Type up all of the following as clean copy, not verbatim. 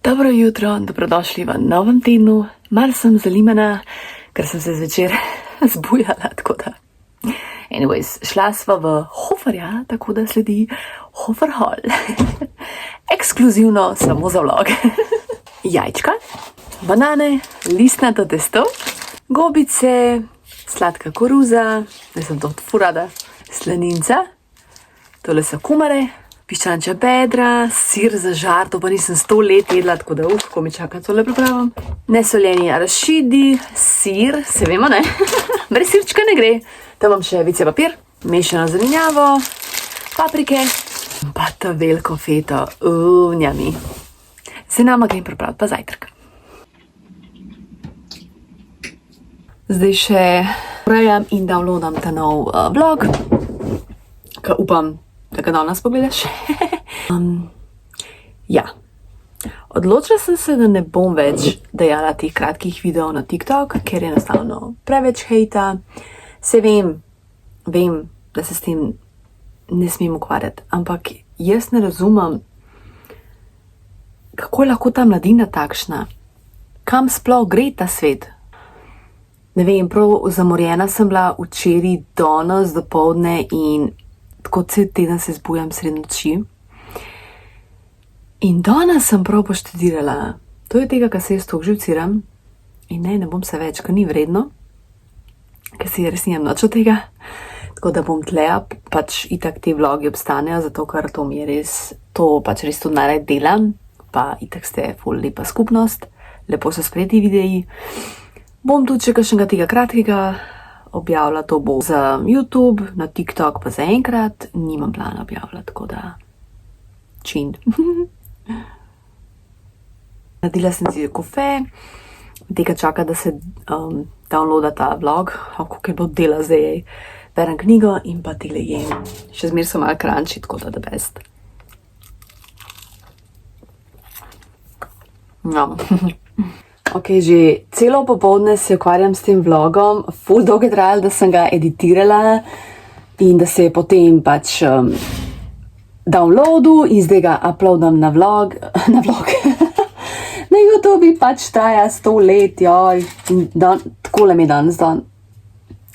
Dobro jutro, dobrodošli v novem tednu. Mal sem zalimana, ker sem se zvečer zbujala, tako da. Anyways, šla sva v Hoferja, tako da sledi Hofer Hall. Ekskluzivno samo za vlog. Jajčka, banane, listnato testo, gobice, sladka koruza, da sem to furada, slaninca, tole so kumare, piščančja bedra, sir za žar, to pa nisem 100 let jedla, tako da ko mi čaka tole pripravam. Nesoljeni arašidi, sir, se vemo, ne? Brez sirčka ne gre. Tam imam še WC papir, mešano zelenjavo, paprike, pa to veliko feto, njami. Se nama grem pripraviti pa zajtrk. Zdaj še urejam in downloadam ta nov vlog, ki upam, da ga danes pogledaš. Ja, odločila sem se, da ne bom več dajala teh kratkih videov na TikTok, ker je enostavno preveč hejta. Se vem, da se s tem ne smem ukvarjati, ampak jaz ne razumem, kako je lahko ta mladina takšna, kam sploh gre ta svet. Ne vem, prav zamorjena sem bila včeraj, danes dopoldne in tako cel teden se zbujam sredi noči. In danes sem prav poštudirala. To je tega, kar se jaz toliko živciram. In ne bom se več, ker ni vredno. Ker si res nijem noč od tega. Tako da bom tleja, pač itak te vlogi obstanejo, zato ker to mi je res, to pač res tudi najraje delam. Pa itak ste ful lepa skupnost. Lepo so sprejeti videi. Bom tudi še kakšnega tega kratkega objavila, to bo za YouTube, na TikTok pa zaenkrat nimam plana objavila, tako da čin. Nadila sem si kofe, tega čaka, da se downloada ta vlog, kako je bilo dela zdaj, berem knjigo in pa tele jem. Še zmer so malo crunchy, tako da the best. No. Ok, že celo popoldne se ukvarjam s tem vlogom, ful dolgo je trajalo, da sem ga editirala in da se je potem pač downloadu in zdaj ga uploadam na vlog, na YouTube pač traja 100 let, joj, takole mi je danes dan,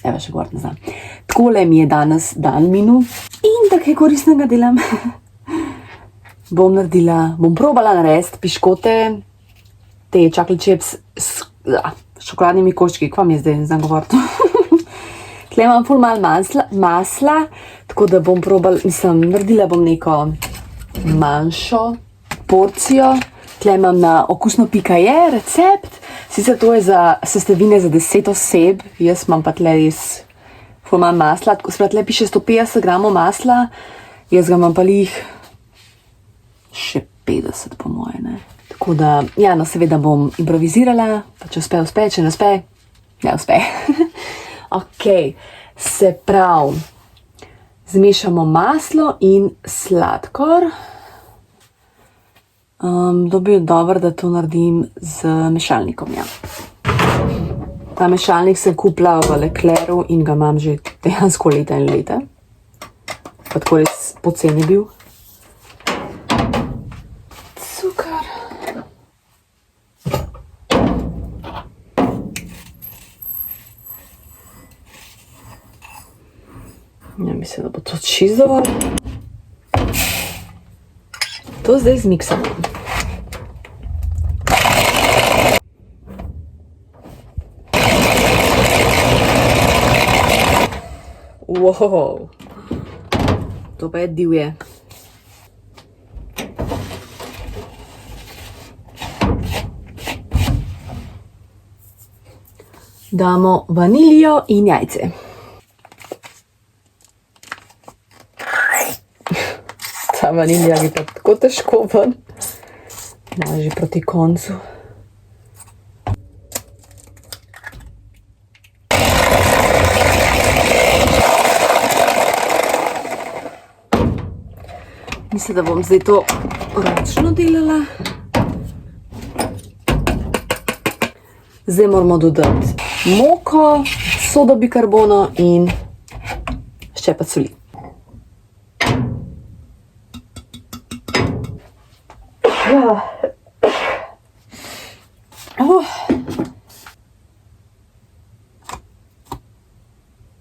evo še govorit ne znam, takole mi je danes dan minul in da kaj koristnega delam. Bom probala narediti piškote, te chocolate chips s šokoladnimi koščki, kva mi je zdaj, ne znam govoriti. Tle imam ful malo masla, tako da bom naredila bom neko manjšo porcijo. Tle imam na okusno.je recept, sicer to je za sestavine za 10 oseb, jaz imam pa tle res ful malo masla, tako se tle piše 150 gramov masla, jaz ga imam pa lih še 50 po moje, ne. Tako da, ja, no seveda bom improvizirala, pa če uspe, če ne uspe, ne uspe. Ok, se pravi, zmešamo maslo in sladkor. To bi dobro, da to naredim z mešalnikom, ja. Ta mešalnik sem kupila v Leclercu in ga imam že dejansko leta in leta. Pa tako res poceni bil. Ja, mislim, da bo to čisto dovolj. To zdaj zmiksamo. Wow. To pa je divje. Damo vaniljo in jajce. Ta vanilja je pa tako težko ven. Ja, že proti koncu. Mislim, da bom zdaj to ročno delala. Zdaj moramo dodati moko, sodo bikarbono in ščepec soli.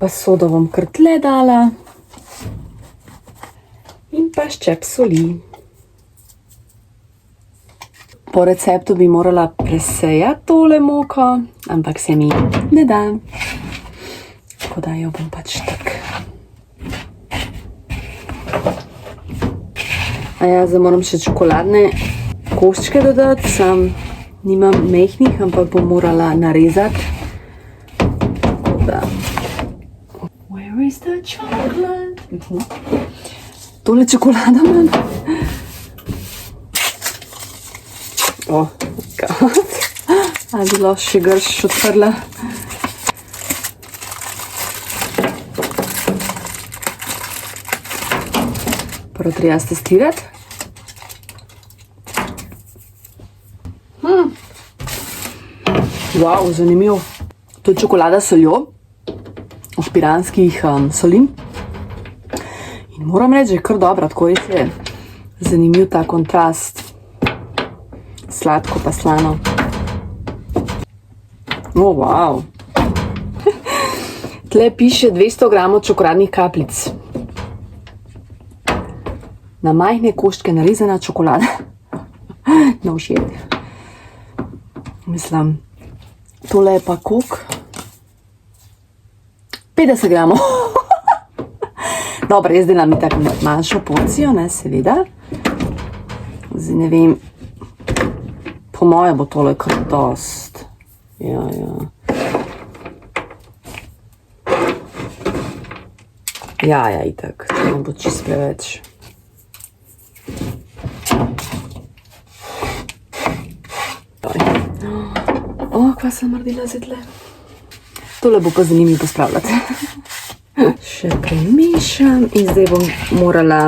Pa sodo bom kar tle dala. In pa ščep soli. Po receptu bi morala presejati tole moko, ampak se mi ne da. Tako da jo bom pač tak. Ja, zdaj moram še čokoladne koščke dodati, sam nimam mehnih, ampak bom morala narezati. Tako da. Where is the chocolate? Tole čokolada imam. Oh, God. A bi lahko še grš odprla. Prvo treba testirati. Wow, zanimivo. To je čokolada s soljo. Od piranskih solim. In moram reči, že kar dobra, tako je zanimiv ta kontrast. Sladko pa slano. Oh, wow. Tle piše 200 gramov čokoladnih kapljic. Na majhne koščke narezana čokolada. No shit. Mislim, tole je pa koliko? 50 gramov. Dobro, jaz delam tako manjšo porcijo, ne, seveda. Zdaj ne vem, po moje bo tole kar dost. Ja. Ja, itak, to ne bo čisto preveč. Kaj sem naredila zdaj tle? Tole bo pa zanimivo pospravljati. Še premešam in zdaj bom morala,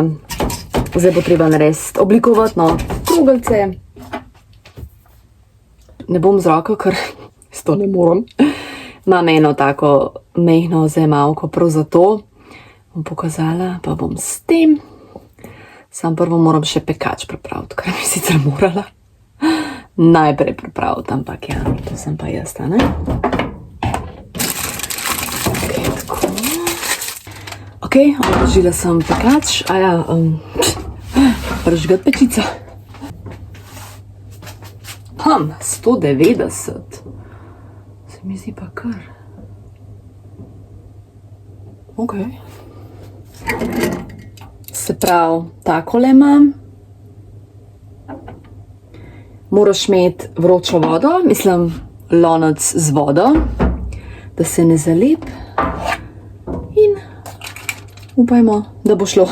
zdaj bo treba narediti, oblikovati, no, krogelce. Ne bom z roko, ker s to ne moram. Imam eno tako mehno zemalko, prav zato bom pokazala, pa bom s tem. Sam prvo moram še pekač pripraviti, kar bi sicer morala najprej pripraviti, ampak ja, to sem pa jaz, ne? Tako. Ok, odložila sem pekač, prižgati pečico. 190. Se mi zdi pa kar. Ok. Se pravi, takole imam. Moraš imeti vročo vodo, mislim, lonec z vodo, da se ne zalep. In upajmo, da bo šlo.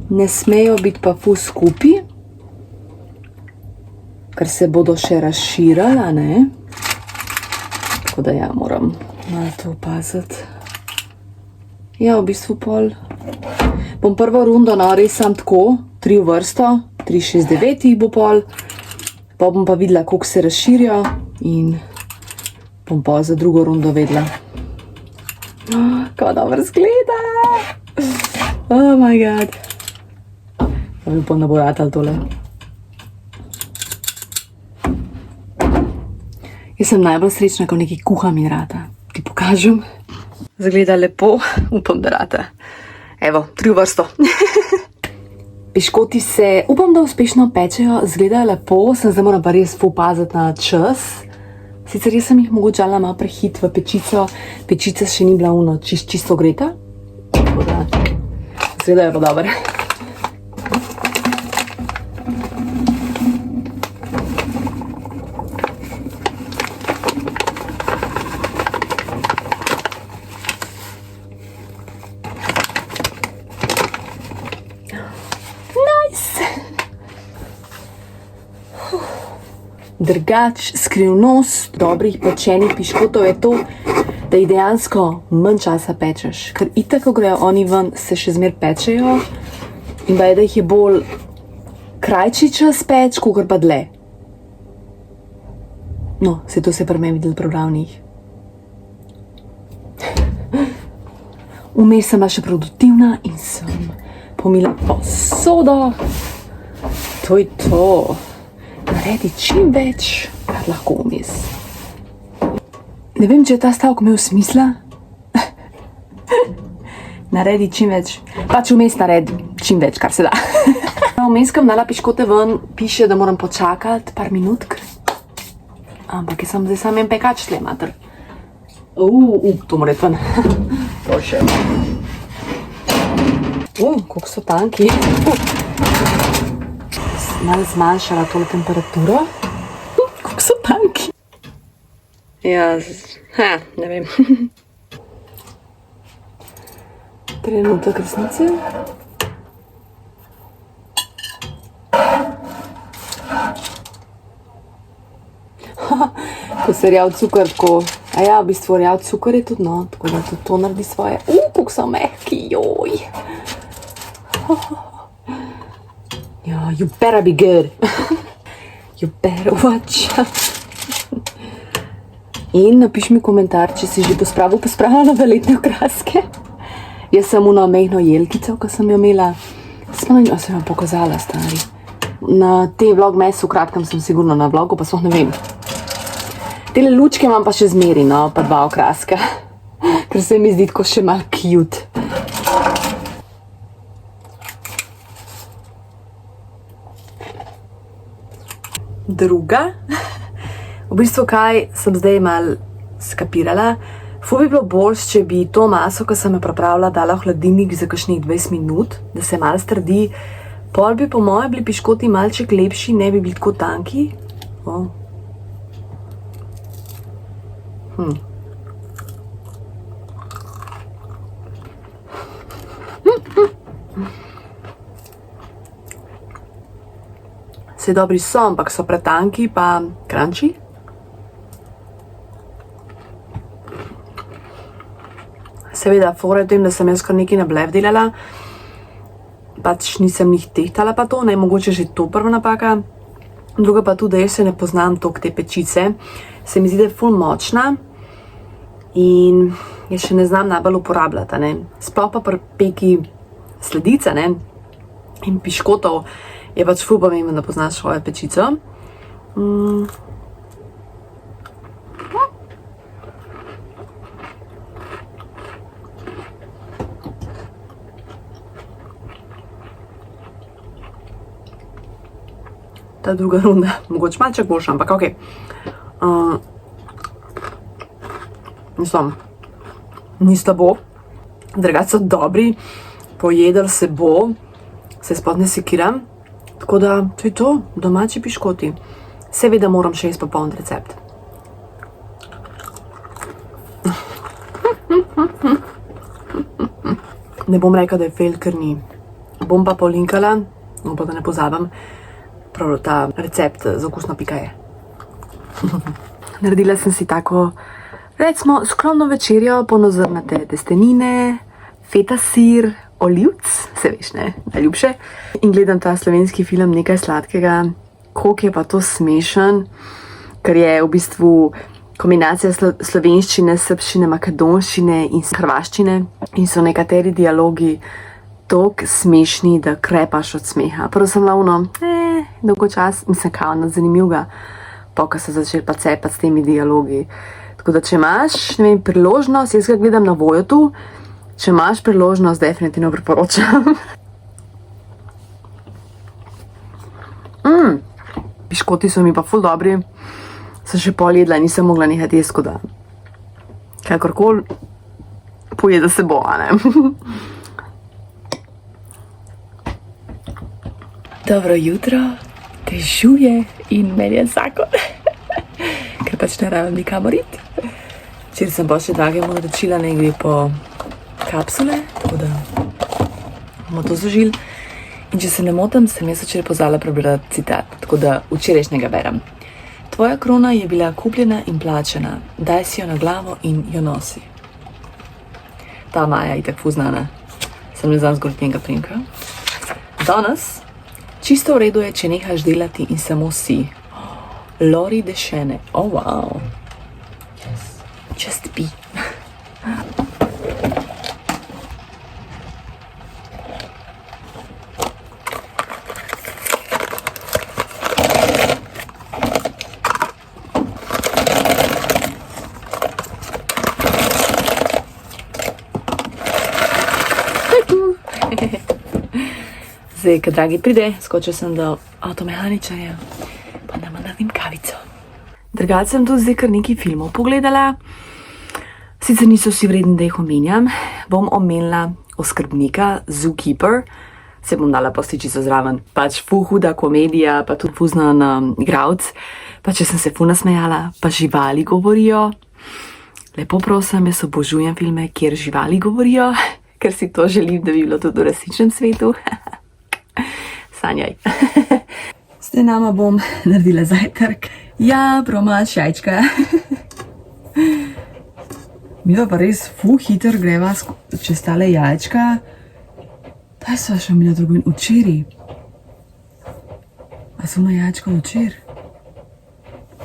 Ne smejo biti pa ful skupaj, ker se bodo še razširala, ne? Tako da ja, moram malo to opaziti. Ja, v bistvu pol. Bom prvo rundo narisam tako, 3 v vrsto, 3, 6, 9 jih bo pol. Pa bom pa videla, koliko se razširijo in bom pa za drugo rundo vedela. Kako dobro zgleda! Oh my god! Pa mi pa ne bo ratalo tole. Jaz sem najbolj srečna, ko nekaj kuham in rata. Ti pokažem. Zgleda lepo, upam, da rata. Evo, 3 v vrsto. Piškoti se, upam, da uspešno pečejo, zgledajo lepo, sem zdaj moram pa res ful paziti na čas. Sicer jaz sem jih mogoče dala malo prehit v pečico, pečica še ni bila čisto greta. Tako da, zgledajo pa dobre. Drugač, skrivnost dobrih pečenih piškotov je to, da jih dejansko manj časa pečeš. Ker itak, ko grejo oni ven, se še zmer pečejo in da jih je bolj krajši čas peč, kakor pa dlje. No, se to se pri meni videli pri ravnih. Vmes sem bila še produktivna in sem pomila posodo. To je to. Naredi čim več, kar lahko vmes. Ne vem, če je ta stavek imel smisla. Naredi čim več, pač vmes naredi čim več, kar se da. Vmes, ko dala piškote ven, piše, da moram počakati par minutk. Ampak jaz sem zdaj sam en pekač tle, mater. To mora ven. To še. Koliko so tanki. Malo zmanjšala tole temperaturo. Koliko so tanki. Ja, ne vem. Trenutek resnice. Ko se rjav cukor tako, v bistvu rjav cukor je tudi, no, tako da tudi to naredi svoje. Koliko so mehki, joj. Ja, you better be good. You better watch. In napiš mi komentar, če si že pospravila novoletne okraske. Jaz sem ono mehno jelkico, ko sem jo imela. Spomnim, sem jo pokazala, stari. Na te vlogmas v kratkem sem sigurno na vlogu, pa sploh ne vem. Tele lučke imam pa še zmeri, no, pa 2 okraska. Ker se mi zdi tako še malo cute. Druga. V bistvu kaj sem zdaj malo skapirala. Ful bi bilo boljš, če bi to maso, ko sem jo pripravila, dala v hladilnik za kakšnih 20 minut, da se malo strdi. Pol bi po moje bili piškoti malček lepši, ne bi bili tako tanki. Vse dobri so, ampak so pretanki pa crunchy. Seveda, fora je v tem, da sem jaz kar nekaj na blef delala. Pač nisem jih tehtala pa to, ne, mogoče že to prva napaka. Druga pa tudi, da jaz se ne poznam toliko te pečice. Se mi zdi, da je ful močna in jaz še ne znam najbolj uporabljati, ne. Sploh pa pri peki sladice, ne, in piškotov je pač ful pomembno, da poznaš svojo pečico. Ta druga runda, mogoče malček boljša, ampak okej. Mislim, ni slabo, drugače so dobri, pojedel se bo, se sploh ne sekiram, tako da to je to, domači piškoti. Seveda moram še izpopolniti recept. Ne bom rekla, da je fail, ker ni. Bom pa polinkala, pa da ne pozabim, prav ta recept z okusno.je. Naredila sem si tako, recimo, skromno večerjo, polnozrnate testenine, feta sir, olivc, se veš, ne, najljubše. In gledam ta slovenski film Nekaj sladkega, koliko je pa to smešen, ker je v bistvu kombinacija slovenščine, srbščine, makedonščine in hrvaščine in so nekateri dialogi toliko smešni, da krepaš od smeha. Prvo sem lavno, dolgo čas, mislim, kao na zanimivega, pa ko so začeli pa cepati s temi dialogi. Tako da, če imaš, ne vem, priložnost, jaz ga gledam na Voyotu, če imaš priložnost, definitivno priporočam. Piškoti so mi pa ful dobri, sem še pol jedla, nisem mogla nehati jesti, da kakorkoli pojeda se bo, a ne. Dobro jutro, dežuje in meni je zakon, ker pač ne rabim nikamor iti. Včeraj sem pa še dragemu naročila, naj gre po kapsule, tako da bomo to zložili. In če se ne motim, sem jaz včeraj pozvala prebrati citat, tako da včerajšnjega berem. Tvoja krona je bila kupljena in plačena, daj si jo na glavo in jo nosi. Ta Maja je tako znana, sem ne znam zgolj tega primka. Danes čisto v redu je, če nehaš delati in samo si. Lori Dešene. Oh, wow. Yes. Just be. Zdaj, kad dragi pride, skočil sem do avtomehaničarja, pa da naredim kavico. Drugače sem tudi zdaj kar nekaj filmov pogledala. Sicer niso vsi vredni, da jih omenjam. Bom omenila Oskrbnika, Zookeeper. Se bom dala postičico zraven. Pač ful huda komedija, pa tudi ful znan igralec. Pa če sem se ful nasmejala, pa živali govorijo. Lepo prosim, jaz obožujem filme, kjer živali govorijo, ker si to želim, da bi bilo tudi v resničnem svetu. Sanjaj. Zdaj nama bom naredila zajtrk. Ja, promaš jajčka. Midva pa res ful hiter greva čez tale jajčka. Daj sva še imela trgovin včeraj. A so na jajčka včer?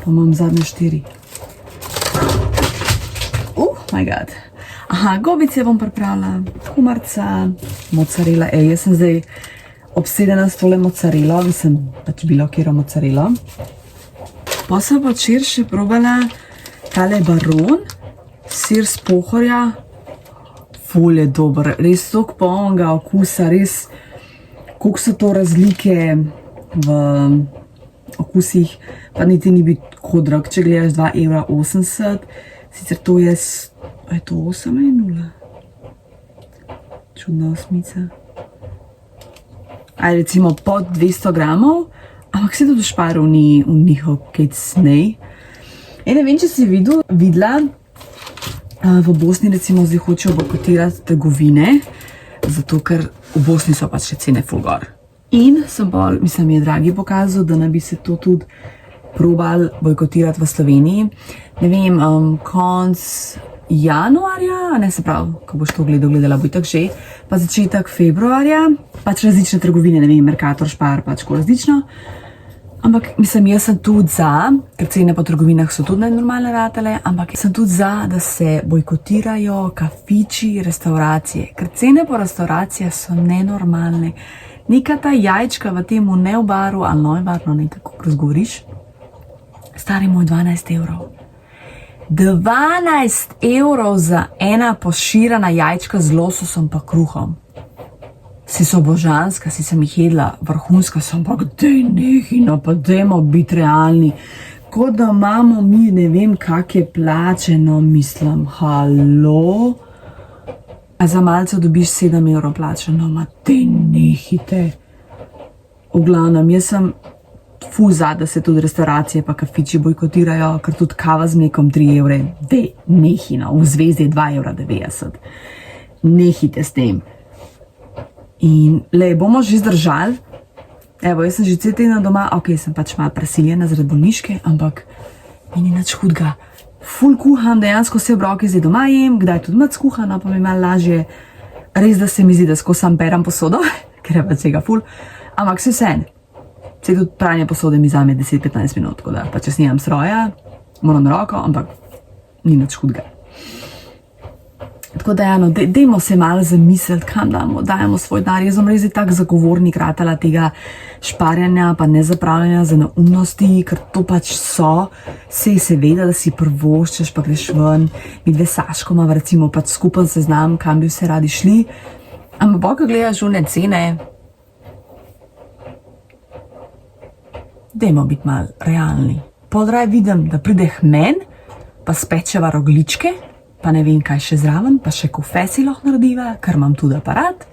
Pa imam zadnje 4. My God. Aha, gobice bom pripravila, kumarca, mozzarella. Jaz sem zdaj obsedena s tole mozzarello, mislim, pač bilo kjero mozzarello. Pa sem pa včeraj še probala tale baron, sir s Pohorja. Ful je dober, res toliko polnega okusa, res, koliko so to razlike v okusih, pa niti ni biti tako drag, če gledaš 2,80 €. Sicer to je, a je to 8 ali 0? Čudna osmica. Ali recimo pod 200 gramov, ampak se tudi šparov ni v njihov kaj cnej. Ne vem, če si videla, v Bosni recimo zdaj hočejo bojkotirati trgovine, zato ker v Bosni so pač še cene ful gor. In sem bolj, mislim, mi je Dragi pokazal, da ne bi se to tudi probali bojkotirati v Sloveniji. Ne vem, konc januarja, ne se pravi, ko boš to gledala, bo itak že, pa začetek februarja, pač različne trgovine, ne vem, Mercator, Spar, pač ko različno. Ampak, mislim, jaz sem tudi za, ker cene po trgovinah so tudi nenormalne ratele, ampak sem tudi za, da se bojkotirajo kafiči, restauracije, ker cene po restauracijah so nenormalne. Neka ta jajčka v temu Neobaru ali Neubaru, nekako razgovoriš, stari moj 12 €. 12 € za ena poširana jajčka z lososom pa kruhom. Si so božanska, si sem jih jedla, vrhunska sem, pa dej nehino, pa dejmo biti realni. Kot da imamo mi ne vem kakje plače, no mislim, halo? A za malce dobiš 7 € plače, no ma dej nehite. V glavnem, jaz sem ful za, da se tudi restauracije pa kafiči bojkotirajo, ker tudi kava z mlekom 3 €, dej nehino, v Zvezdi je 2,90 €. Nehite s tem. In le, bomo že zdržali. Evo, jaz sem že cel teden doma, ok, sem pač malo presiljena zaradi bolniške, ampak mi ni nič hudega. Ful kuham, dejansko vse obroke zdaj doma jem, kdaj tudi mac kuham, pa mi je malo lažje. Res, da se mi zdi, da skozi sam peram posodo, ker je pač vsega ful, ampak se vseeno. Se tudi pranje posode mi zame 10-15 minut, tako da pa če snimam stroja, moram roko, ampak ni nič hudega. Tako da ja, no, dajmo se malo zamisliti, kam dajemo svoj dar. Jaz sem res tak zagovornik ratala tega šparjanja, pa nezapravljanja za neumnosti, ker to pač so. Sej seveda, da si prvoščeš, pa greš ven. Mi dve Saško imamo recimo pač skupen seznam, kam bi vse radi šli. Ampak bolj, ko gledaš one cene, dajmo biti malo realni. Podraj vidim, da pride hmen, pa spečeva rogličke, pa ne vem kaj še zraven, pa še kofesi lahko narediva, ker imam tudi aparat.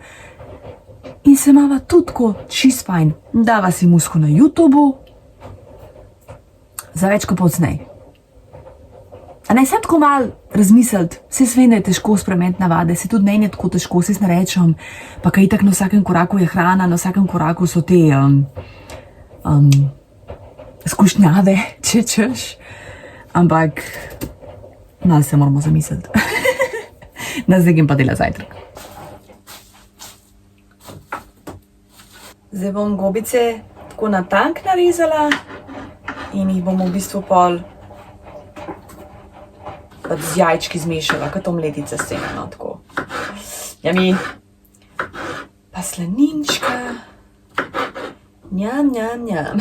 In se imava tudi tako čist fajn. Dava si musko na YouTubeu, za več kot pocnej. A naj sem tako malo razmisliti, se vem, da je težko spremeniti navade, se tudi meni je tako težko, se ne rečem, pa kaj itak na vsakem koraku je hrana, na vsakem koraku so te skušnjave, če češ. Ampak malo se moramo zamisliti. Da zdaj grem pa dela zajtrk. Zdaj bom gobice tako na tank narezala in jih bom v bistvu pol z jajčki zmešala, kot omletice s tem, no, tako. Jami. Pa slaninčka. Njam, njam, njam.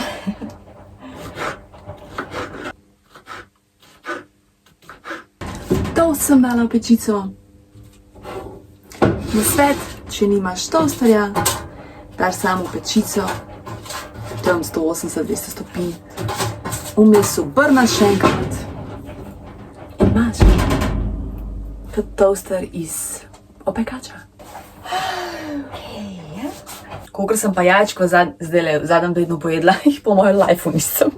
To sem dala v pečico. Na svet, če nimaš toasterja, daš samo pečico, tam 180-200 stopinj, vmes obrnaš še enkrat in imaš kot toaster iz opekača. Kolikor sem pa jajčko zdajle v zadnjem tednu pojedla, jih po mojem lifeu nisem.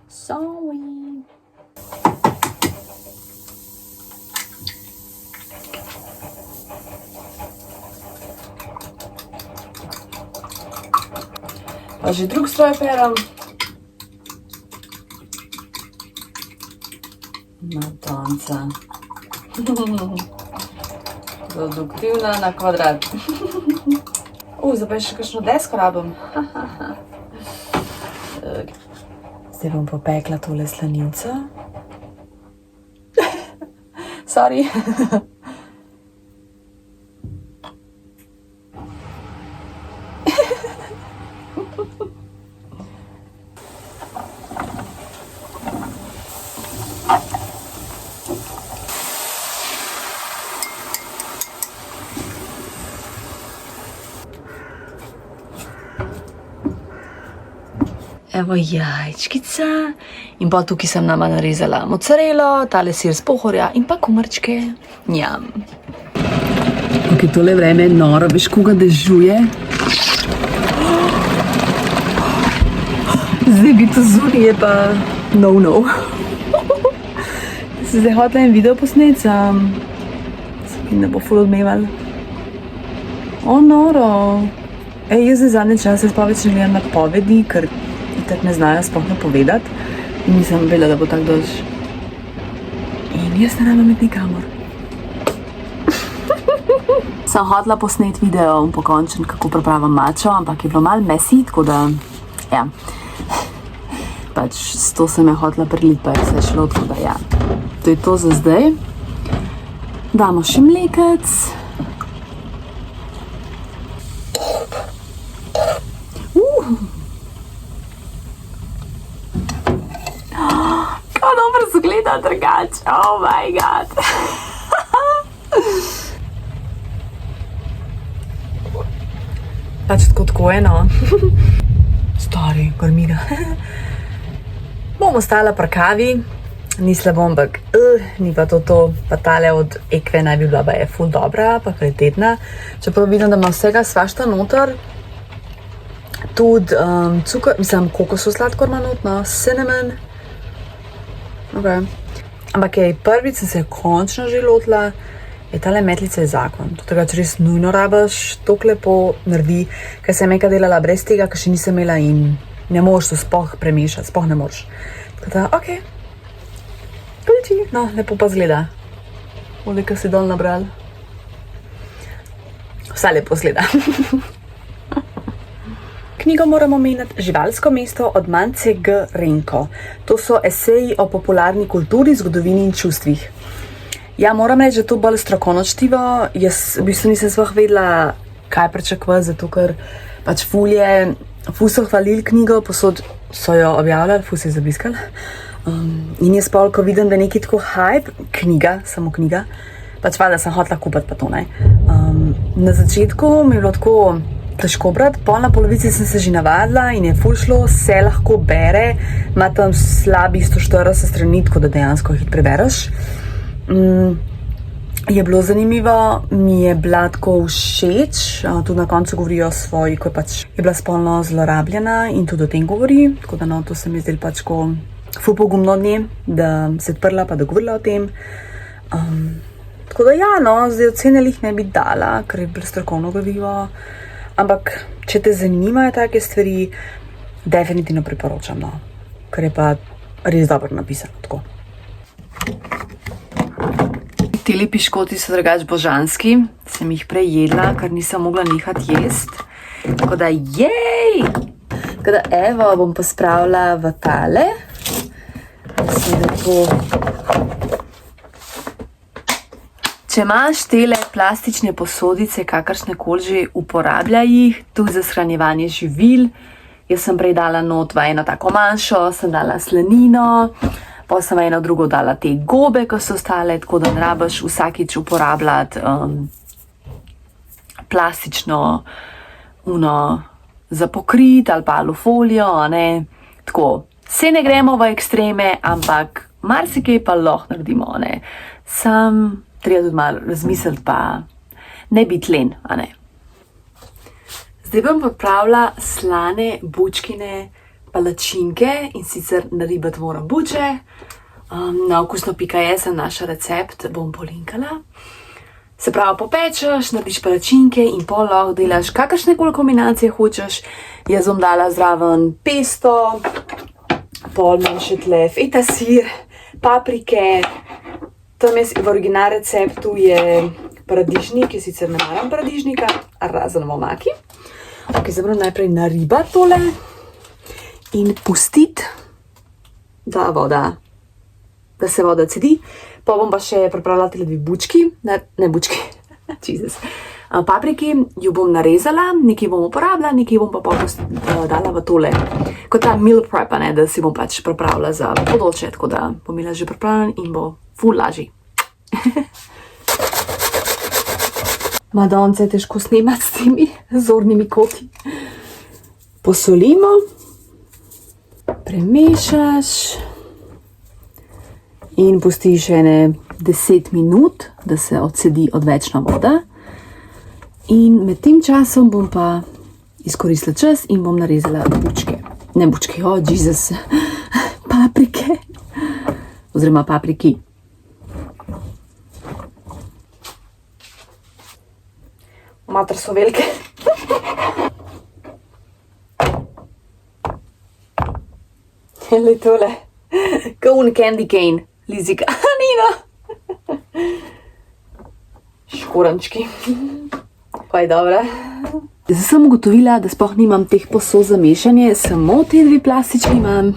Sorry. Pa že drug stroj perem. Matonca. Produktivna na kvadrat. Zdaj pa še kakšno desko rabim. Zdaj bom popekla tole slanico. Sorry. Evo jajčkica in pa tukaj sem nama narezala mozzarelo, tale sir z pohorja in pa kumrčke. Njam. Ok, tole vreme je noro, veš, koga dežuje? Zdaj biti zunaj je pa no. Se zdaj hotela en video posnet, se ne bo ful odmeval. O, noro. Jaz zdaj zadnje čase pa več ne gledam napovedi, ker itak ne znajo sploh napovedati in nisem vedela, da bo tak dož. In jaz ne rabim iti nikamor. Sem hotela posnet video pokončen, kako pripravim mačo, ampak je bilo malo messy, tako da, ja. Pač s to sem je hotela priliti, pa je vse šlo, tako da, ja. To je to za zdaj. Damo še mlekec. Dobro zgleda drugače, oh my god. Pač tako je, no. Stari, gormina. Bom ostala pri kavi, ni slabo, ampak ni pa to, pa tale od Ekve naj bi bila, pa je ful dobra, pa kvalitetna. Čeprav vidim, da ima vsega svašta noter. Tudi cukor, mislim, kokosov sladkor ima notno, cinnamon. Okay. Ampak prvič sem se končno že lotila, je tale metlica je zakon. To tega, če res nujno rabiš, toliko lepo naredi, ker sem nekaj delala brez tega, ker še nisem imela in ne moreš to sploh premešati, sploh ne moreš. Tako da, ok. Kuliči, no, lepo pa zgleda. Olika si dol nabral. Vse lepo zgleda. Knjigo moramo omeniti Živalsko mesto od Mance G. Renko. To so eseji o popularni kulturi, zgodovini in čustvih. Ja, moram reči, da je to bolj strokovno čtivo. Jaz v bistvu nisem sploh vedela, kaj pričakovati, zato ker pač ful so hvalili knjigo, posod so jo objavljali, ful se je zabiskali. In jaz pol, ko vidim, da je neki tako hype, knjiga, samo knjiga, pač da sem hotela kupiti pa to, ne. Na začetku mi je bilo tako težko brati, pol na polovici sem se že navadila in je ful šlo, se lahko bere, ima tam slabih 140 strani, tako da dejansko jih prebereš. Je bilo zanimivo, mi je bila tako všeč, tudi na koncu govorijo o svoji, ko je bila spolno zlorabljena in tudi o tem govori, tako da no, to se mi zdelo pač ko ful pogumno od nje, da se je odprla pa da govorila o tem. Tako da ja, no, zdaj ocene jih ne bi dala, ker je bilo strokovno gradivo. Ampak, če te zanimajo take stvari, definitivno priporočam, no. Ker je pa res dobro napisano, tako. Teli piškoti so drugač božanski, sem jih prej jedla, ker nisem mogla nehati jesti. Tako da, jej! Tako da, evo, bom pospravila v tale. Sem lepo. Če imaš tele plastične posodice, kakršne koli že, uporabljaj jih, tudi za shranjevanje živil. Jaz sem prej dala not v eno tako manjšo, sem dala slanino, pa sem v eno drugo dala te gobe, ko so ostale, tako da ne rabiš vsakič uporabljati plastično za pokrit ali pa alufolijo, ne. Tako, se ne gremo v ekstreme, ampak marsikaj pa lahko naredimo, ne. Sam treba tudi malo razmisliti pa ne biti len, a ne. Zdaj bom pripravila slane bučkine palačinke in sicer naribati moram buče. Na okusno.js naša recept bom polinkala. Se pravi, popečeš, narediš palačinke in pol lahko delaš kakršne koli kombinacije hočeš. Jaz bom dala zraven pesto, pol imam še tle feta sir, paprike. Tam je v original receptu je paradižnik, jaz sicer ne maram paradižnika, razen v omaki. Ok, zdaj moram najprej naribati tole in pustiti, da se voda cedi. Pa bom pa še pripravila tele dve bučki, ne bučki, Jesus. Papriki jo bom narezala, nekaj bom uporabila, nekaj bom pa dala v tole. Kot ta meal prep, ne, da si bom pač pripravila za podoče, tako da bom imela že pripravljen in bo ful lažji. Madonce je težko snemati s temi zornimi koti. Posolimo, premešaš in pustiš ene 10 minut, da se odsedi odvečna voda. In med tem časom bom pa izkoristila čas in bom narezala bučke. Ne bučke, Jesus, paprike. Oziroma papriki. Mater so velike. Hele tole. Ko un candy cane. Lizika. Nina. Škorančki. Pa je dobra. Zdaj sem ugotovila, da sploh nimam teh posod za mešanje, samo te dve plastični imam.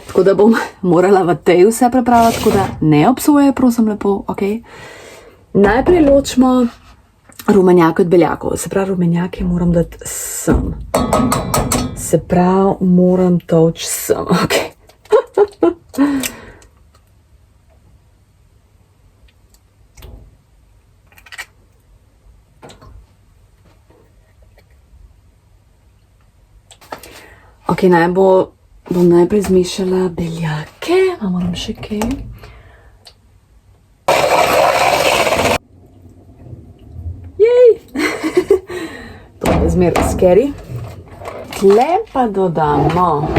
Tako da bom morala v tej vse prepraviti, tako da ne obsoje, prosim lepo, ok. Najprej ločimo rumenjake od beljakov. Se pravi, rumenjake moram dati sem. Se pravi, moram toči sem, ok. Ok, bom najprej zmešala beljake, a moram še kaj. Jej! To je zmer scary. Tle pa dodamo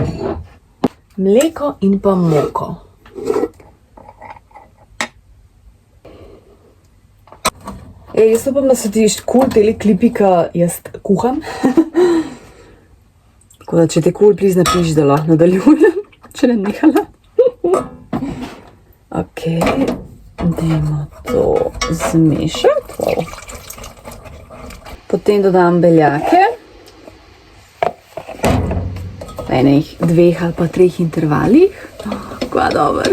mleko in pa moko. Jaz upam, da so ti kul teli klipi, ki jaz kuham. Tako da, če te kul, please napiši, da lahko nadaljujem, če ne nehala. Ok, dajmo to zmešati. Wow. Potem dodam beljake. V enih 2 ali pa 3 intervalih. Kva dober.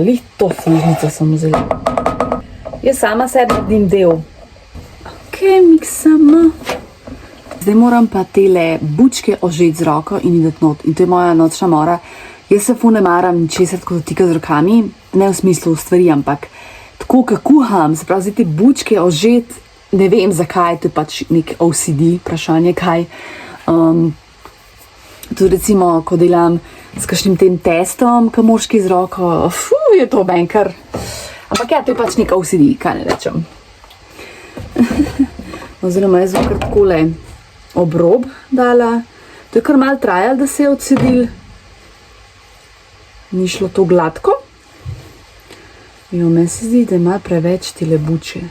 Lih to služnico sem vzela. Jaz sama sebi naredim del. Ok, miksamo. Zdaj moram pa tele bučke ožeti z roko in ideti not. In to je moja nočna mora. Jaz se ful ne maram ničesar tako dotika z rokami, ne v smislu stvari, ampak tako, ko kuham, se pravi, zdaj te bučke ožeti, ne vem zakaj, to je pač nek OCD, vprašanje kaj. Tudi recimo, ko delam s kakšnim tem testom, ki moški z roko, je to benkar. Ampak ja, to je pač nek OCD, kaj ne rečem. Oziroma, jaz bom kar takole obrob dala. To je kar malo trajalo, da se je odsedil. Ni šlo to gladko. Jo, meni se zdi, da je malo preveč tele bučke.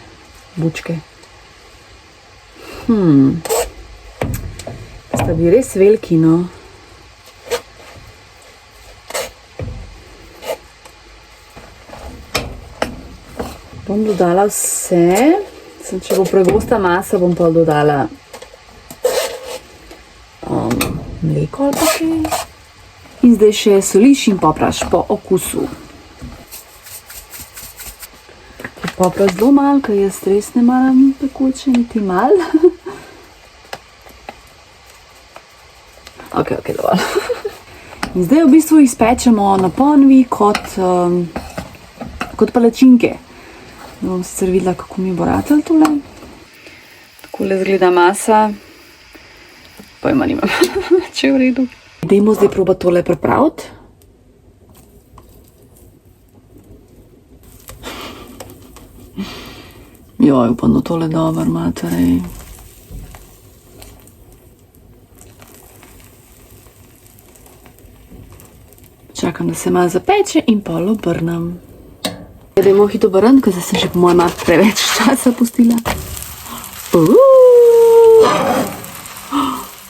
Sta bi res veliki, no. Bom dodala vse. Če bo pregosta masa, bom pa dodala mleko ali pa kaj. In zdaj še soliš in popraš po okusu. Popraš zelo malo, ker jaz res ne maram pekoče, niti malo. Ok, dovolj. In zdaj v bistvu jih spečemo na ponvi kot palačinke. Bom sicer videla, kako mi bo ratalo tole. Takole izgleda masa. Pojma nimam, če je v redu. Dajmo zdaj proba tole pripraviti. Joj, pa no tole dober, materej. Čakam, da se malo zapeče in pol obrnem. Dajmo hitro obrniti, ker sem že po mojem malo preveč časa pustila.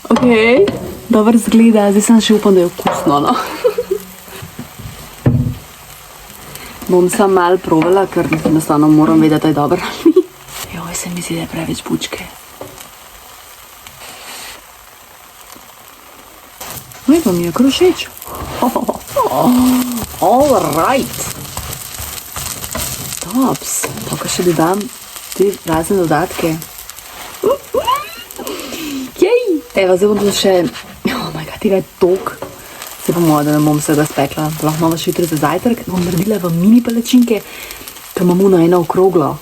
Ok, dobro zgleda, zdaj sem še upam, da je okusno, no. Bom sam malo provala, ker enostavno moram vedeti, da je dobro. Joj, se mi zdi, da je preveč bučke. No, pa mi je kar všeč. All right. Tops. Pa kaj še dodam te razne dodatke. Jej! Evo, zdaj bom to še... Oh my god, tega je tok. Se bomo, da ne bom vsega spekla. Lahko imamo še jutri za zajtrk. Bom naredila v mini palačinke, ki imamo na eno okroglo.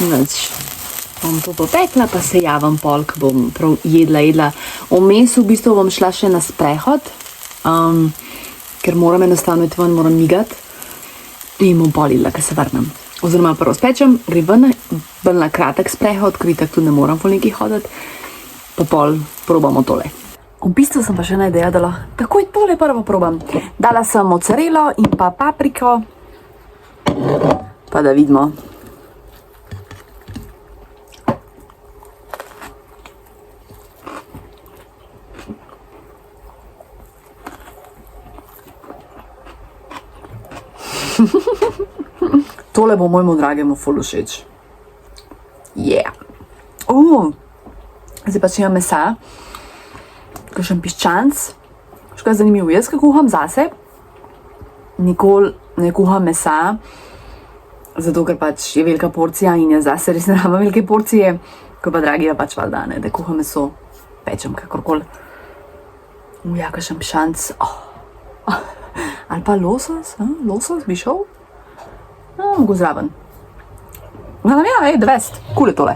Nič. Bom to popekla, pa se javim pol, ko bom prav jedla. Vmes v bistvu bom šla še na sprehod, ker moram enostavno iti ven, moram migati in bom pol jedla, ko se vrnem. Oziroma prvo spečem, gre ven, bolj na kratek sprehod, ker tako ne moram po nekaj hoditi, pa pol probamo tole. V bistvu sem pa še ena ideja dala, takoj tole prvo probam. Dala sem mozzarelo in pa papriko, pa da vidimo. Tole bo mojemu dragemu ful všeč. Yeah. Zdaj pa če imam mesa, kakšen piščanc. Škoda je zanimivo, jaz ko kuham zase, nikoli ne kuham mesa, zato ker pač je velika porcija in jaz zase res ne rabim velike porcije, ko pa dragi je pač valjda, ne, da kuham meso, pečem kakorkoli. Ja, kakšen piščanc. Ali pa losos, losos bi šel? Mogo zraven. Ja, the best. Cool je tole.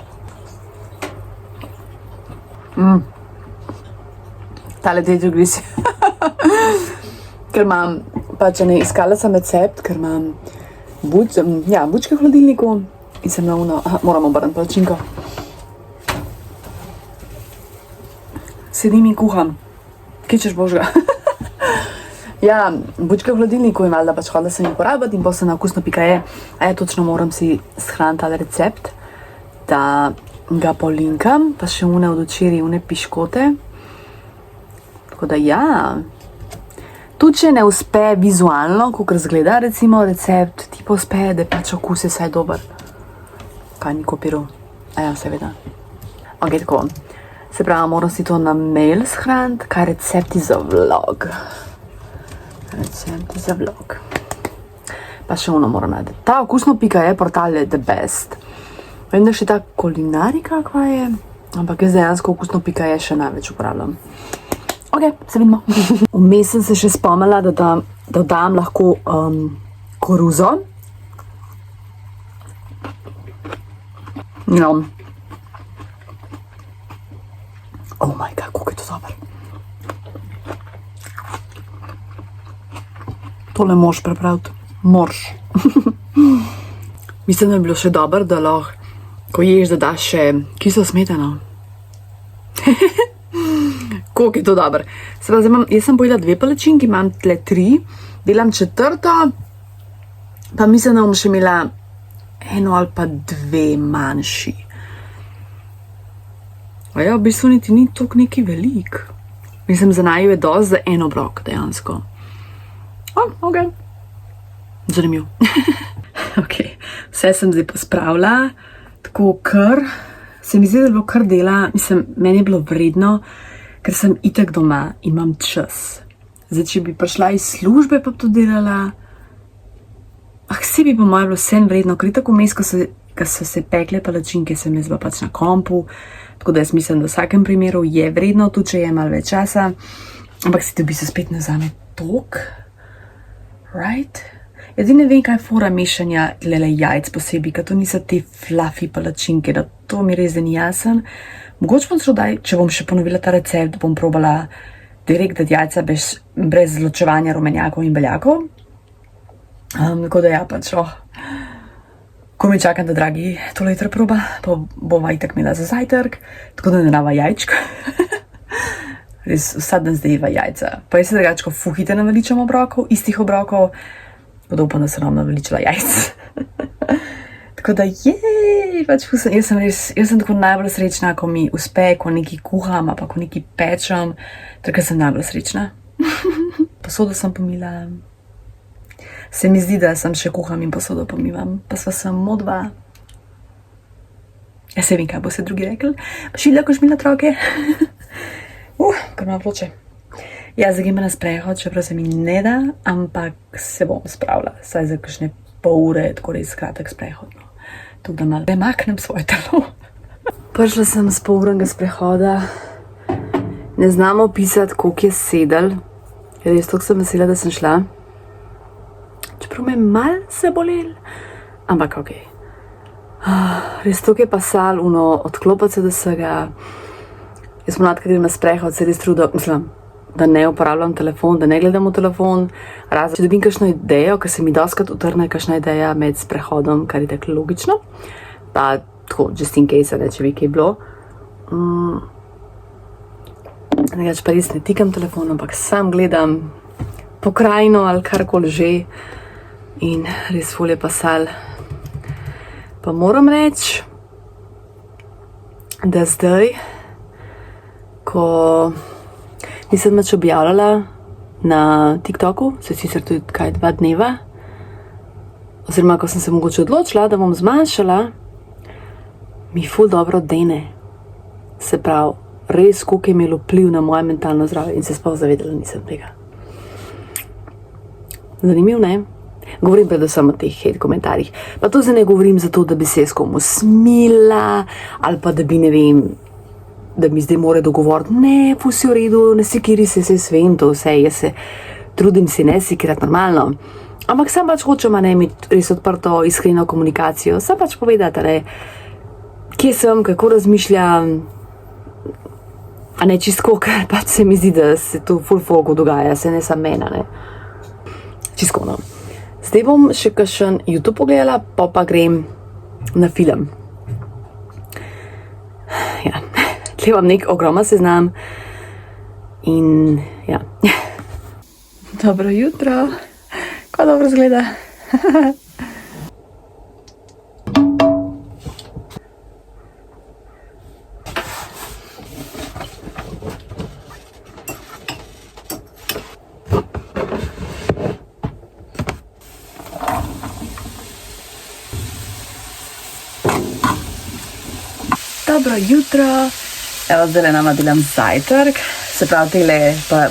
Tale tretji gris. Ker imam, pač ne iskala sem recept, ker imam bučke v hladilniku in sem na uno, moram obrniti palačinko. Sedim in kuham. Kje češ božga? Ja, bučke v hladilniku in valjda pač hodila sem jih porabiti in pa se na okusno.je. Točno moram si shraniti tale recept, da ga polinkam, pa še une od včeraj, une piškote. Tako da ja, tudi če ne uspe vizualno, kakor zgleda recimo recept, ti pa uspe, da pač okus je saj dober. Kaj ni kopiral? Ja, seveda. Ok, tako. Se pravi, moram si to na mail shraniti, kaj recepti za vlog. Recepti za vlog. Pa še ono moram najti. Ta okusno.je portal je the best. Vem, da še ta kulinarika kva je, ampak jaz dejansko okusno.je še največ uporabljam. Ok, se vidimo. Vmes sem se še spomnila, da dodam lahko koruzo. No. Oh my god, kako je to dober. Tole moraš prepraviti. Moraš. Mislim, da bi bilo še dobro, da lahko, ko ješ, da daš še kislo smetano. Koliko je to dobro. Se pa zdaj jaz sem pojedla 2 palačinki, imam tle 3, delam 4, pa mislim, da bom še imela 1 ali pa 2 manjši. A ja, v bistvu niti ni toliko neki velik. Mislim, za naju je dosti za 1 obrok, dejansko. Ok. Zanimiv. Ok, vse sem zdaj pospravila, tako kar, se mi zdi, da je bilo kar dela, mislim, meni je bilo vredno, ker sem itak doma in imam čas. Zdaj, če bi prišla iz službe, pa bi to delala, vse bi po moje bilo vsem vredno, ker tako vmes, ko so se pekle palačinke, sem jaz bila pač na kompu, tako da jaz mislim, da v vsakem primeru je vredno, tudi če je malo več časa, ampak si to bi se spet ne vzame tok, right? Edine vem, kaj je fora mešanja tele jajc posebej, ker to niso te fluffy palačinke, da to mi res ni jasen. Mogoče bom srodaj, če bom še ponovila ta recept, bom probala direkt dati jajca brez zločevanja rumenjakov in beljakov. Tako da ja, pač, ko mi čakam, da dragi to liter proba, pa bova itak imela za zajtrk, tako da ne rava jajčka. Res vsak dan zdaj jeva jajca. Pa jaz se drugače fuhite naveličam obrokov, istih obrokov, pa da upam, da se nam naveličila jajc. Tako da pač jaz sem tako najbolj srečna, ko mi uspe, ko nekaj kuham, pa ko nekaj pečem, takrat sem najbolj srečna. Posodo sem pomila. Se mi zdi, da sem še kuham in posodo pomivam, pa sva samo dva. Jaz se vem, kaj bo se drugi rekli. Pa šilja, ko šmila troke. Kar malo vroče. Ja, zdaj grem na sprehod, čeprav se mi ne da, ampak se bom spravila. Saj za kakšne pol ure, tako res kratek sprehod. Tako da malo premaknem svoje telo. Prišla sem z polurnega sprehoda. Ne znam opisati, koliko je sedel. Res toliko sem vesela, da sem šla. Čeprav me malo se bolel. Ampak okej. Res toliko je pasal, odklopati se do vsega. Jaz ponavadi, ko grem na sprehod, se res trudim, mislim, da ne uporabljam telefon, da ne gledam v telefon. Razen, če dobim kakšno idejo, ker se mi dostakrat utrne kakšna ideja med sprehodom, kar je tako logično. Pa tako, just in case, če bi kaj bilo. Nekaj pa res ne tikam telefon, ampak sam gledam pokrajino ali karkoli že. In res ful je pasal. Pa moram reči, da zdaj, ko nisem več objavljala na TikToku, se sicer tudi 2 dneva, oziroma ko sem se mogoče odločila, da bom zmanjšala, mi ful dobro dene. Se pravi, res koliko je imelo vpliv na moje mentalno zdravje in se sploh zavedala nisem tega. Zanimiv, ne? Govorim predvsem o teh hate komentarjih. Pa to zdaj ne govorim zato, da bi se jaz komu smila, ali pa da bi, ne vem, da mi zdaj more dogovoriti, ne, pol si v redu, ne sikiri se, svem to vse, jaz se trudim si ne sikirati normalno. Ampak sam pač hočem, ne, imeti res odprto, iskreno komunikacijo, sam pač povedati, ne, kje sem, kako razmišljam, a ne čisto, ker pač se mi zdi, da se to ful folku dogaja, se ne sam mena, ne. Čisto, no. Zdaj bom še kakšen YouTube pogledala, pa grem na film. Ja. Tle vam nek ogromen seznam in ja. Dobro jutro, kako dobro izgleda. Dobro jutro. Evo, zdaj nama delam zajtrk, se pravi tele pa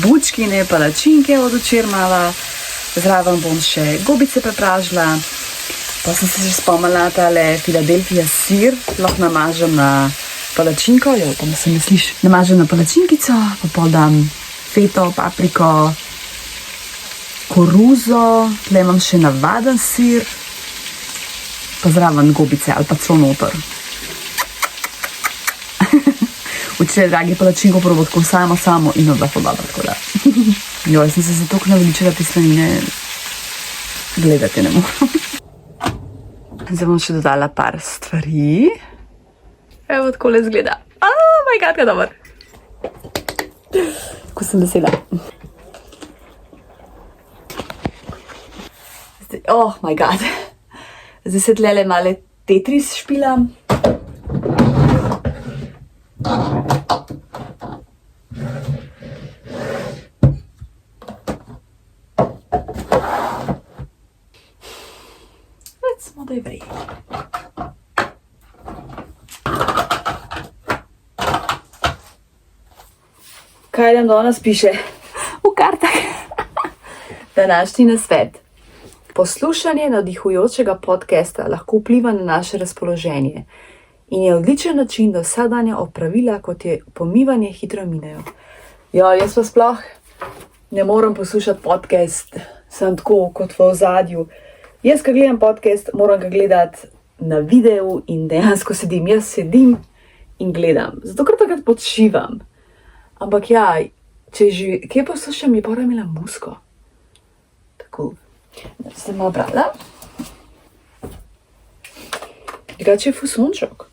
bučkine palačinke od včeraj mala, zraven bom še gobice prepražila, pa sem se že spomnila tale Philadelphia sir, lahko namažem na palačinko, upam, da se me sliši, namažem na palačinkico, pa pol dam feto, papriko, koruzo, tle imam še navaden sir, pa zraven gobice ali pa celo noter. Včeraj, dragi, palačinko probal tako samo in odlako dobro, tako da. Jaz sem se zato naveličila te slanine, gledati ne moram. Zdaj bom še dodala par stvari. Evo, takole izgleda. Oh my god, kaj dober. Ko sem vesela. Oh my god. Zdaj se tlele male Tetris špilam. Recimo, da je vrej. Kaj nam danes piše? V kartah. Današnji nasvet. Poslušanje navdihujočega podcasta lahko vpliva na naše razpoloženje in je odličen način, da vsakdanja opravila, kot je pomivanje, hitro minejo. Ja, jaz pa sploh ne morem poslušati podcast, sem tako kot v ozadju. Jaz, ko gledam podcast, moram ga gledati na videu in dejansko sedim. Jaz sedim in gledam, zato ker takrat počivam. Ampak ja, če že kje poslušam, je pora imela musko. Tako, da sem malo brala. Drugače je fusončok.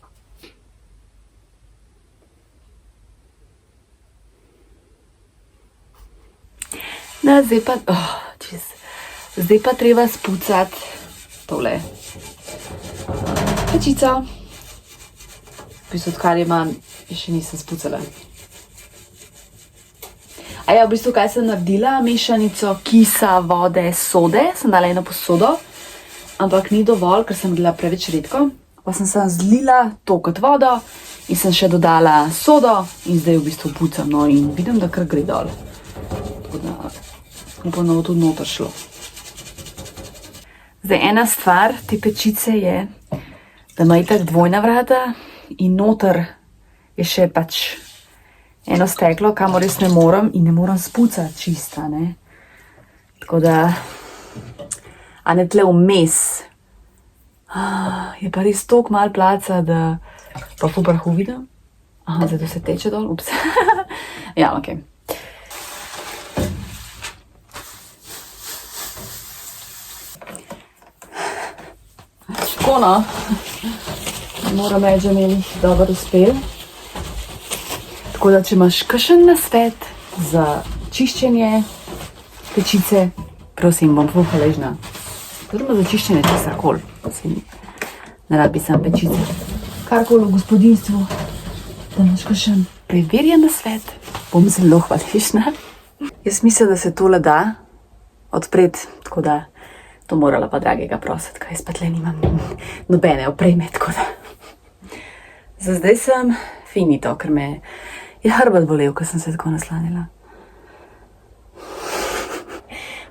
No, zdaj pa treba spucati tole pečico. V bistvu, odkar je imam, še nisem spucala. A ja, v bistvu, kaj sem naredila? Mešanico kisa, vode, sode. Sem dala eno posodo, ampak ni dovolj, ker sem bila preveč redko. Pa sem zlila to kot vodo in sem še dodala sodo in zdaj v bistvu pucam. No, in vidim, da kar gre dol. Tako da upam, da bo tudi noter šlo. Zdaj, ena stvar te pečice je, da ima itak dvojna vrata in noter je še pač eno steklo, kamor res ne morem in ne morem spucati čista, ne. Tako da, a ne tle vmes, je pa res toliko malo placa, da pa ful prahu vidim. Aha, zdaj to se teče dol, ups. Ja, okej. Tako no, moram reči, da mi je dobro uspel. Tako da, če imaš kakšen nasvet za čiščenje pečice, prosim, bom ful hvaležna. Oziroma za čiščenje česarkoli. Ne rabi sam pečice. Karkoli v gospodinstvu, da imaš kakšen preverjen nasvet, bom zelo hvaležna. Jaz mislim, da se tole da odpreti, tako da to morala pa dragega prositi, kaj jaz pa tle nimam nobene opreme, tako da. Za zdaj sem finito, ker me je hrbet bolel, ko sem se tako naslanila.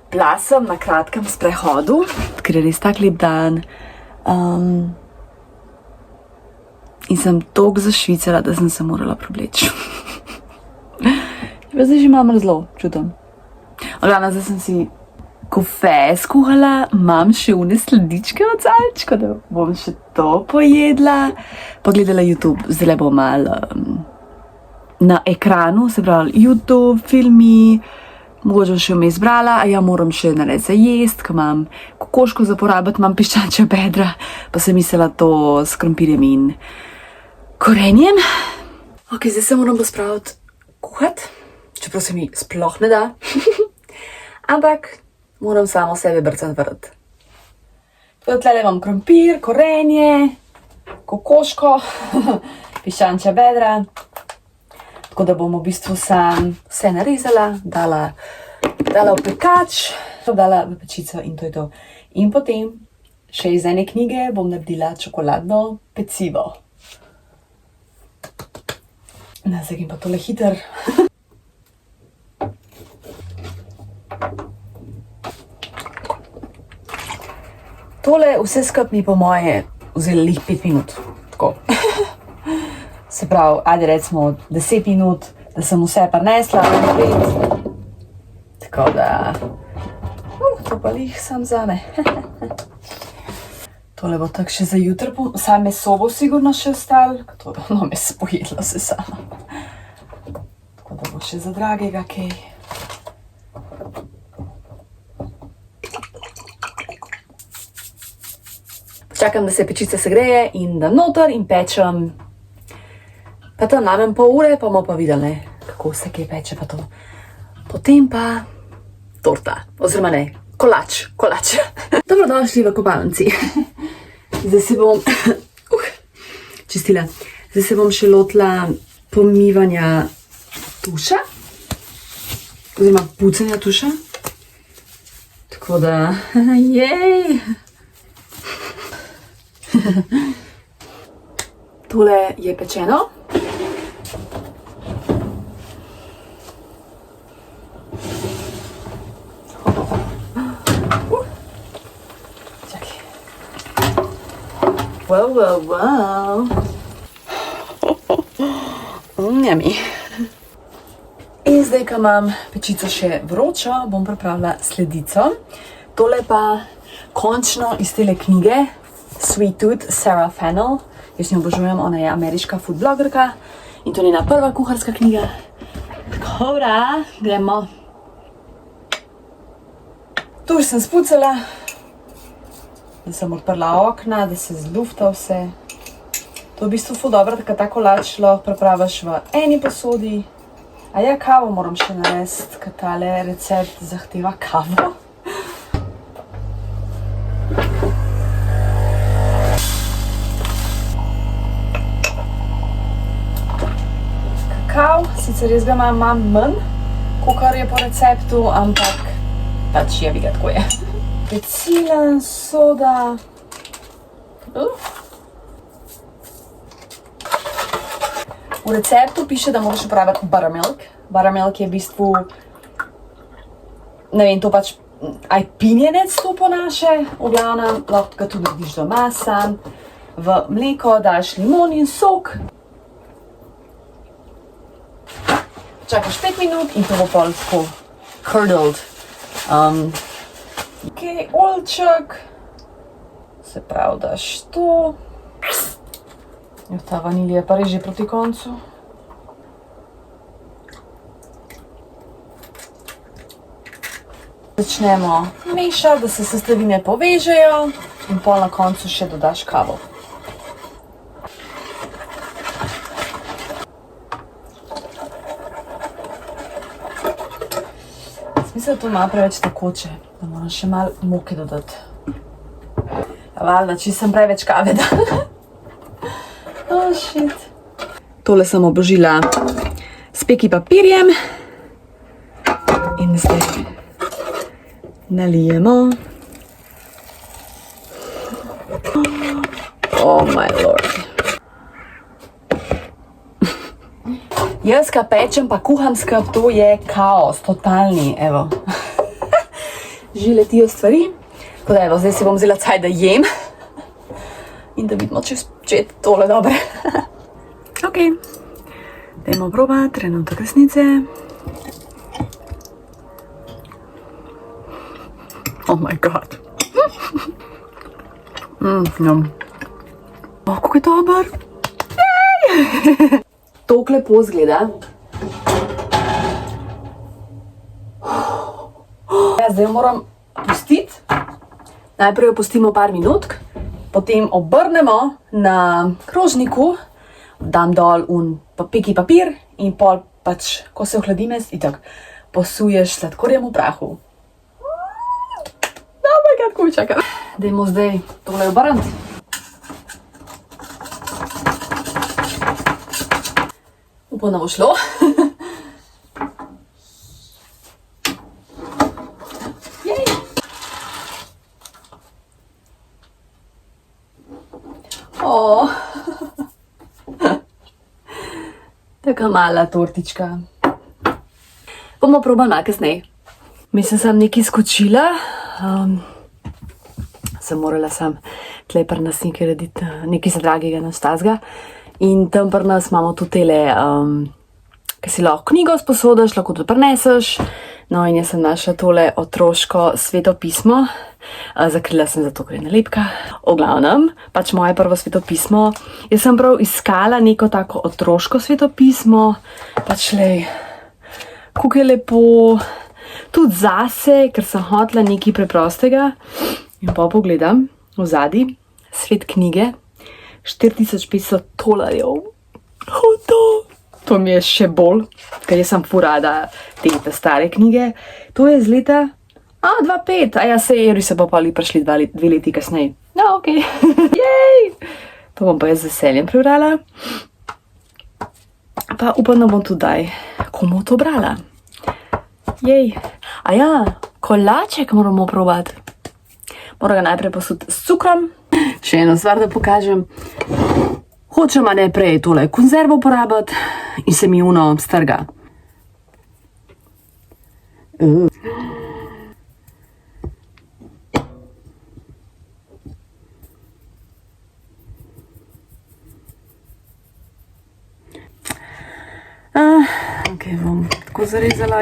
Bila sem na kratkem sprehodu, ker je res tak lep dan. In sem toliko zašvicala, da sem se morala probleči. Zdaj že imam zelo, čutim. Glavno, zdaj sem si kofe skuhala, imam še une sladičke od zajčka, da bom še to pojedla. Pogledala YouTube, zdaj bom malo na ekranu, se pravi YouTube, filmi, mogoče še vmes brala, a ja moram še narediti za jest, ko imam kokoško za porabiti, imam piščančja bedra, pa sem mislila to s krompirjem in korenjem. Ok, zdaj se moram pospraviti kuhati, čeprav se mi sploh ne da, ampak moram samo sebe brcati vrt. Tle imam krompir, korenje, kokoško, piščančja bedra, tako da bom v bistvu sam vse narezala, dala v pekač, dala v pečico in to je to. In potem še iz ene knjige bom naredila čokoladno pecivo. Zdaj pa tole hiter. Tole vse skup mi po moje vzeli lih 5 minut, tako. Se pravi, ajde recimo 10 minut, da sem vse prinesla, tako da, to pa lih sam zame. Tole bo tako še za jutri, saj meso bo sigurno še ostal, to da me spojedla se sama. Tako da bo še za dragega kaj. Čakam, da se pečica segreje in da noter in pečem. Pa tam namen pol ure, pa bomo pa videli, kako se kaj peče pa to. Potem pa torta, oziroma ne, kolač. Dobrodošli v kopalnici. Zdaj se bom, čistila, zdaj se bom še lotila pomivanja tuša, oziroma pucanja tuša. Tako da, jej! Tole je pečeno. Čakaj. Wow. Yummy. In zdaj, ko imam pečico še vročo, bom pripravila sledico. Tole pa končno iz tele knjige Sweet Tooth, Sarah Fennell. Jaz njo obožujem, ona je ameriška food blogerka in to je njena prva kuharska knjiga. Dobra, gremo. Tu sem spucala, da sem odprla okna, da se zlufta vse. To je v bistvu ful dobro, da ta kolač lahko pripraviš v eni posodi. A ja, kavo moram še narediti, ker tale recept zahteva kavo. Kakav, sicer jaz ga imam manj, kakor je po receptu, ampak pač je, ga tako je. Pecilin, soda. V receptu piše, da moraš uporabiti buttermilk. Buttermilk je v bistvu, ne vem, to pač ajpinjenec to po naše. V glavnem, lahko ga tudi narediš doma sam. V mleko daš limonin sok. Čakaš 5 minut in to bo pol tako curdled. Oljček. Se pravi, daš to. Ta vanilija pa reže proti koncu. Začnemo mešati, da se sestavine povežejo in pol na koncu še dodaš kavo. Mislim, da to malo preveč tekoče, da moram še malo moke dodati. Valjda, če sem preveč kave dala. Oh, shit. Tole sem obložila s peki papirjem in zdaj nalijemo. Oh my lord. Jaz, ka pečem pa kuham skup, to je kaos, totalni, evo. Že letijo stvari, tako da evo, zdaj si bom vzela caj, da jem. In da vidimo, če je tole dobre. Ok, dajmo probati, trenutek resnice. Oh my god. Oh, kako je dober. Tok lepo zgleda. Zdaj moram pustiti. Najprej jo pustimo par minutk, potem obrnemo na krožniku, dam dol peki papir in pol pač, ko se ohladi mes, itak posuješ sladkorjem v prahu. Oh my god, ko mi čakam. Dajmo zdaj tole obrniti. Upam, da bo šlo. Oh. Taka mala tortička. Bomo probali malo kasneje. Mislim, sem nekaj skočila. Sem morala tle pri nas nekaj rediti, nekaj za dragega nastazga. In tam pri nas imamo tudi tele, ki si lahko knjigo sposodiš, lahko tudi prineseš. No in jaz sem našla tole otroško svetopismo. Zakrila sem zato, ker je nalepka. V glavnem, pač moje prvo svetopismo. Jaz sem prav iskala neko tako otroško svetopismo. Pač lej, kako je lepo. Tudi zase, ker sem hotela nekaj preprostega. In pa pogledam v zadnji svet knjige. 4500 $. To mi je še bolj, ker jaz sem ful rada te stare knjige. To je z leta 2005, a ja sej, se pa poli prišli 2 leti kasneje. No, ok. Jej! To bom pa jaz z veseljem prebrala. Pa upam, da bom tudi komu to brala. Jej! A ja, kolaček moramo probati. Moram ga najprej posuditi s cukrom. Še eno stvar, da pokažem. Hočem najprej tole konzervo uporabiti in se mi strga. Ok, bom tako zarezala.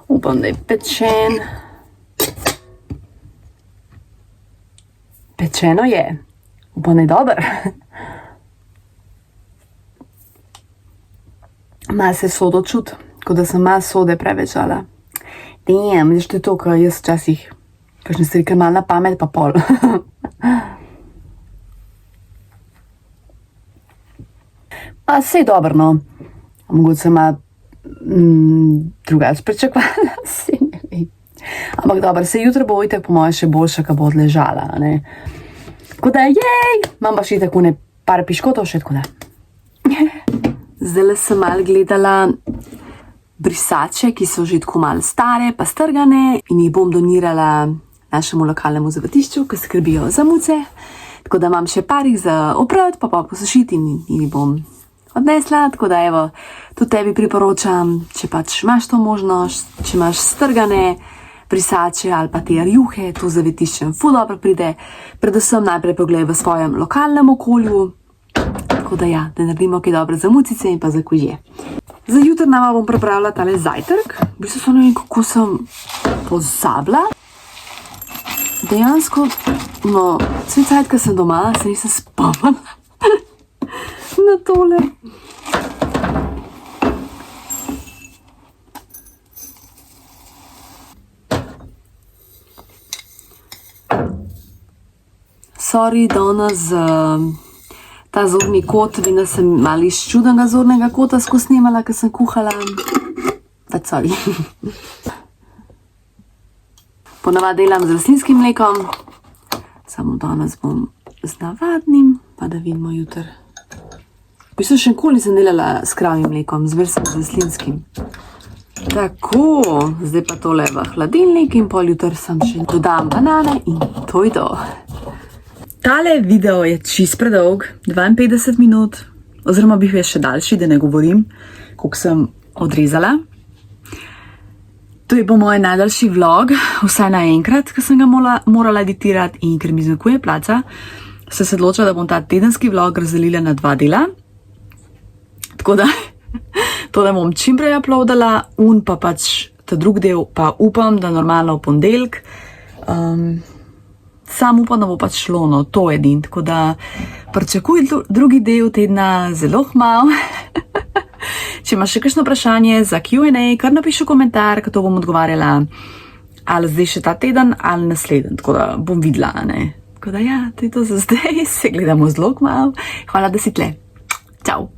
Upam, da je pečen. Pečeno je. Upam, da je dober. Malo se sodo čut, kot da sem malo sode preveč dala. Vidiš, to je to, kar jaz včasih, kakšne stvari, ker malo na pamet, pa pol. Sej dobro, no. Mogoče sem malo drugače pričakovala, sej ne vem. Ampak dobro, sej jutro bo itak po moje še boljša, ko bo odležala, ne. Tako da, imam pa še tako ne par piškotov še, tako da. Zdajle sem malo gledala brisače, ki so že tako malo stare pa strgane in jih bom donirala našemu lokalnemu zavetišču, ki skrbijo za muce. Tako da imam še parih za oprati, pa posušiti in jih bom odnesla. Tako da evo, tudi tebi priporočam, če pač imaš to možnost, če imaš strgane brisače ali pa te rjuhe, to zavetiščem ful dobro pride. Predvsem najprej pogledaj v svojem lokalnem okolju. Tako da ja, da naredimo kaj dobro za mucice in pa za kožje. Za jutro nama bom pripravila tale zajtrk. V bistvu se ne vem, kako sem pozabila. Dejansko, no, cel cajt, ko sem doma, se nisem spomnila na tole. Sorry, danes ta zorni kot, vem, da sem malo iz čudnega zornega kota skozi snemala, ker sem kuhala. But sorry. Ponavadi delam z rastlinskim mlekom, samo danes bom z navadnim, pa da vidimo jutr. V bistvu še nikoli nisem delala s kravjim mlekom, zmer sem z rastlinskim. Tako, zdaj pa tole v hladilnik in pol jutr sem še dodam banane in to je to. Tale video je čist predolg, 52 minut, oziroma bih bil še daljši, da ne govorim, koliko sem odrezala. To je po moj najdaljši vlog, vsaj naenkrat, ker sem ga morala editirati in ker mi zmanjkuje placa, sem se odločila, da bom ta tedenski vlog razdelila na 2 dela. Tako da, tole bom čim prej uploadala, pa pač ta drug del pa upam, da normalno v ponedeljek. Sam upam, da bo pač šlo, no, to edin, tako da pričakuj drugi del tedna zelo kmalu. Če imaš še kakšno vprašanje za Q&A, kar napiši v komentar, ker to bom odgovarjala ali zdaj še ta teden ali naslednji, tako da bom videla, ne. Tako da ja, to je to za zdaj, se gledamo zelo kmalu. Hvala, da si tle. Čau.